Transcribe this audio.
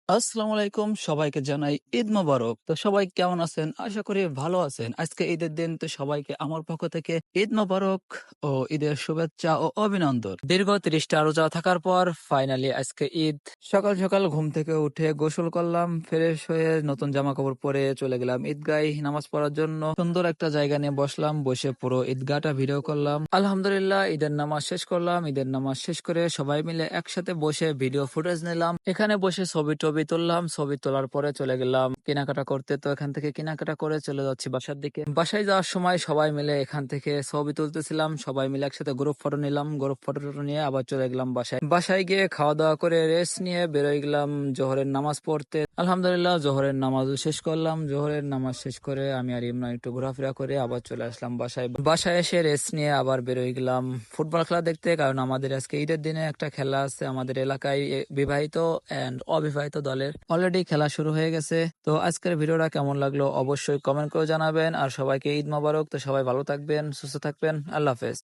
আসসালামু আলাইকুম, সবাইকে জানাই ঈদ মোবারক। তো সবাই কেমন আছেন? আশা করি ভালো আছেন। আজকে ঈদের দিন, তো সবাইকে আমার পক্ষ থেকে ঈদ মোবারক ও ঈদের শুভেচ্ছা ও অভিনন্দন। দীর্ঘ ৩০টা রোজা থাকার পর ফাইনালি আজকে ঈদ। সকাল সকাল ঘুম থেকে উঠে গোসল করলাম, ফ্রেশ হয়ে নতুন জামা কাপড় পরে চলে গেলাম ঈদগায় নামাজ পড়ার জন্য। সুন্দর একটা জায়গা নিয়ে বসলাম, বসে পুরো ঈদগাহটা ভিডিও করলাম। আলহামদুলিল্লাহ ঈদের নামাজ শেষ করলাম। ঈদের নামাজ শেষ করে সবাই মিলে একসাথে বসে ভিডিও ফুটেজ নিলাম। এখানে বসে ছবি টবি তুললাম। ছবি তোলার পরে চলে গেলাম কেনাকাটা করতে। তো এখান থেকে কেনাকাটা করে চলে যাচ্ছি বাসার দিকে। বাসায় যাওয়ার সময় সবাই মিলে এখান থেকে ছবি তুলতেছিলাম। সবাই মিলে একসাথে গ্রুপ ফটো নিলাম। গ্রুপ ফটো নিয়ে আবার চলে গেলাম বাসায়। বাসায় গিয়ে খাওয়া দাওয়া করে রেস্ট নিয়ে বেরোয় গেলাম জোহরের নামাজ পড়তে। আলহামদুলিল্লাহ জোহরের নামাজ শেষ করলাম। জোহরের নামাজ শেষ করে আমি আর ইমরান একটু ঘোরাফেরা করে আবার চলে আসলাম বাসায়। বাসায় এসে রেস্ট নিয়ে আবার বেরোয় গেলাম ফুটবল খেলা দেখতে, কারণ আমাদের আজকে ঈদের দিনে একটা খেলা আছে আমাদের এলাকায়। বিবাহিত এন্ড অবিবাহিত দলের অলরেডি খেলা শুরু হয়ে গেছে। তো আজকের ভিডিওটা কেমন লাগলো অবশ্যই কমেন্ট করে জানাবেন। আর সবাইকে ঈদ মোবারক। তো সবাই ভালো থাকবেন, সুস্থ থাকবেন। আল্লাহ হাফেজ।